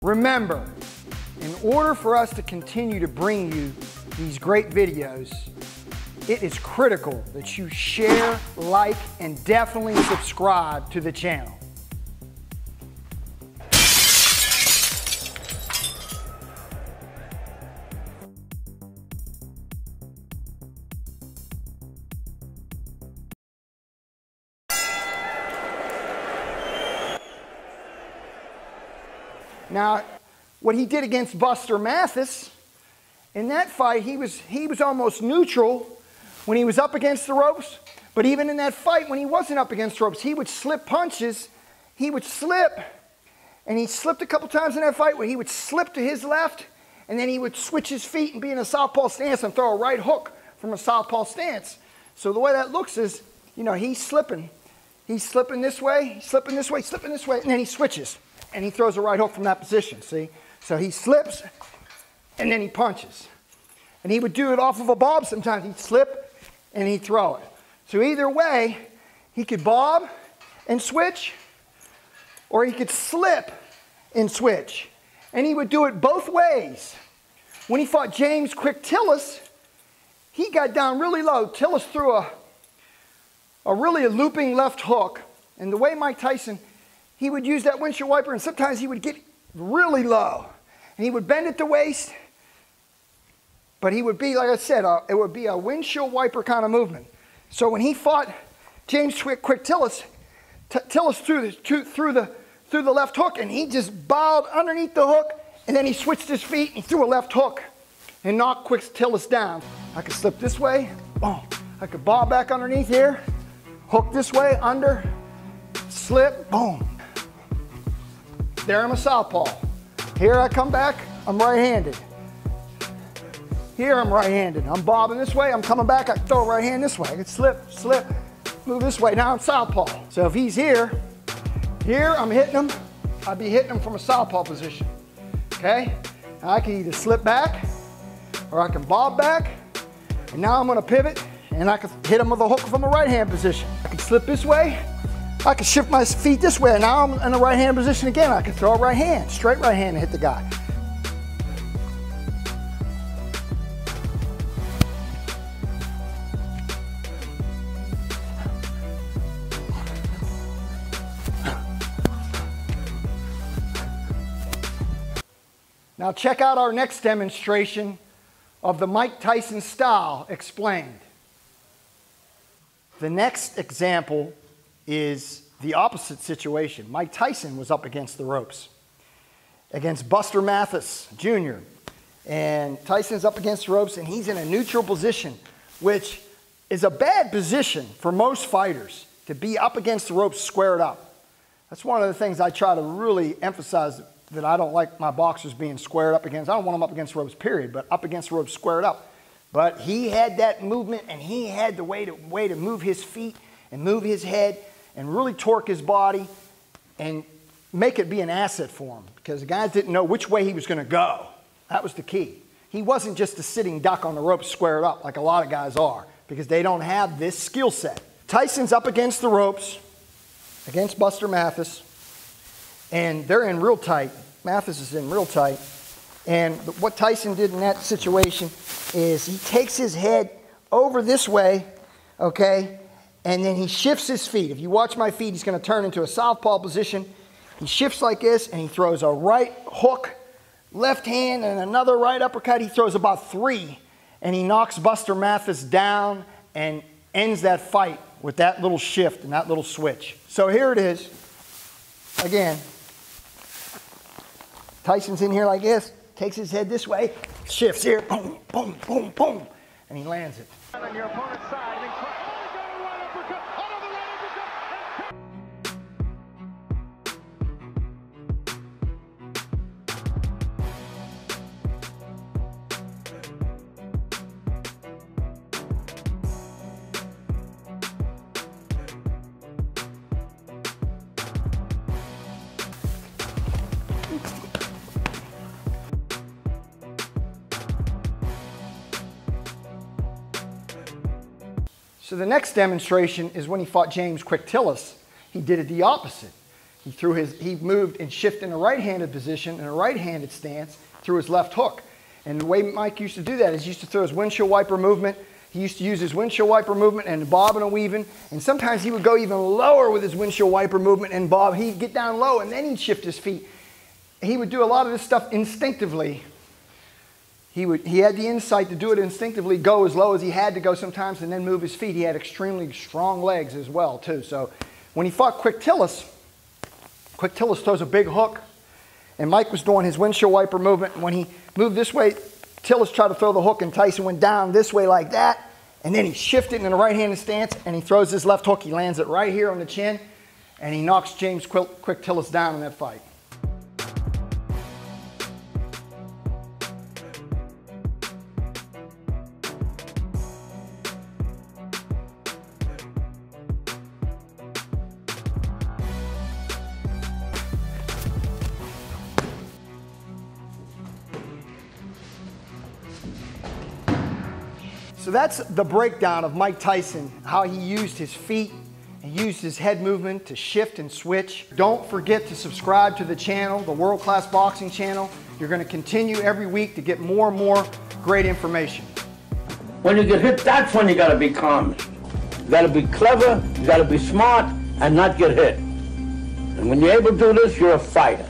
Remember, in order for us to continue to bring you these great videos, it is critical that you share, like, and definitely subscribe to the channel. Now, what he did against Buster Mathis, in that fight, he was almost neutral when he was up against the ropes. But even in that fight, when he wasn't up against the ropes, he would slip punches. He would slip, and he slipped a couple times in that fight where he would slip to his left, and then he would switch his feet and be in a southpaw stance and throw a right hook from a southpaw stance. So the way that looks is, you know, he's slipping. He's slipping this way, he's slipping this way, slipping this way, and then he switches. And he throws a right hook from that position, see? So he slips, and then he punches. And he would do it off of a bob sometimes. He'd slip, and he'd throw it. So either way, he could bob and switch, or he could slip and switch. And he would do it both ways. When he fought James Quick Tillis, he got down really low. Tillis threw a looping left hook. And the way Mike Tyson, he would use that windshield wiper, and sometimes he would get really low. And he would bend at the waist, but he would be, like I said, it would be a windshield wiper kind of movement. So when he fought James Quick Tillis, Tillis threw the left hook, and he just bowed underneath the hook, and then he switched his feet, and he threw a left hook and knocked Quick Tillis down. I could slip this way, boom. I could bob back underneath here, hook this way, under, slip, boom. There I'm a southpaw. Here I come back, I'm right-handed. Here I'm right-handed. I'm bobbing this way, I'm coming back, I throw a right hand this way. I can slip, slip, move this way. Now I'm southpaw. So if he's here I'm hitting him. I'd be hitting him from a southpaw position. Okay? Now I can either slip back or I can bob back. And now I'm gonna pivot and I can hit him with a hook from a right hand position. I can slip this way. I can shift my feet this way, and now I'm in a right hand position again. I can throw a right hand, straight right hand, and hit the guy. Now check out our next demonstration of the Mike Tyson style explained. The next example is the opposite situation. Mike Tyson was up against the ropes against Buster Mathis Jr. And Tyson's up against the ropes, and he's in a neutral position, which is a bad position for most fighters, to be up against the ropes squared up. That's one of the things I try to really emphasize, that I don't like my boxers being squared up against. I don't want them up against the ropes, period, but up against the ropes squared up. But he had that movement, and he had the way to move his feet and move his head and really torque his body and make it be an asset for him, because the guys didn't know which way he was going to go. That was the key. He wasn't just a sitting duck on the ropes squared up like a lot of guys are, because they don't have this skill set. Tyson's up against the ropes against Buster Mathis, and they're in real tight. Mathis is in real tight. And what Tyson did in that situation is he takes his head over this way, okay, and then he shifts his feet. If you watch my feet, he's going to turn into a southpaw position. He shifts like this, and he throws a right hook, left hand, and another right uppercut. He throws about 3, and he knocks Buster Mathis down and ends that fight with that little shift and that little switch. So here it is. Again, Tyson's in here like this, takes his head this way, shifts here, boom, boom, boom, boom, and he lands it. On your opponent's side. So the next demonstration is when he fought James Quick Tillis. He did it the opposite. He moved and shifted in a right-handed position, in a right-handed stance, threw his left hook. And the way Mike used to do that is he used to throw his windshield wiper movement. He used to use his windshield wiper movement and bobbing and weaving. And sometimes he would go even lower with his windshield wiper movement and bob. He'd get down low and then he'd shift his feet. He would do a lot of this stuff instinctively. He had the insight to do it instinctively, go as low as he had to go sometimes, and then move his feet. He had extremely strong legs as well, too. So when he fought Quick Tillis throws a big hook, and Mike was doing his windshield wiper movement. And when he moved this way, Tillis tried to throw the hook, and Tyson went down this way like that, and then he shifted in a right-handed stance, and he throws his left hook. He lands it right here on the chin, and he knocks James Quick Tillis down in that fight. So that's the breakdown of Mike Tyson, how he used his feet and used his head movement to shift and switch. Don't forget to subscribe to the channel, the World Class Boxing channel. You're going to continue every week to get more and more great information. When you get hit, that's when you got to be calm. You got to be clever, you got to be smart, and not get hit. And when you're able to do this, you're a fighter.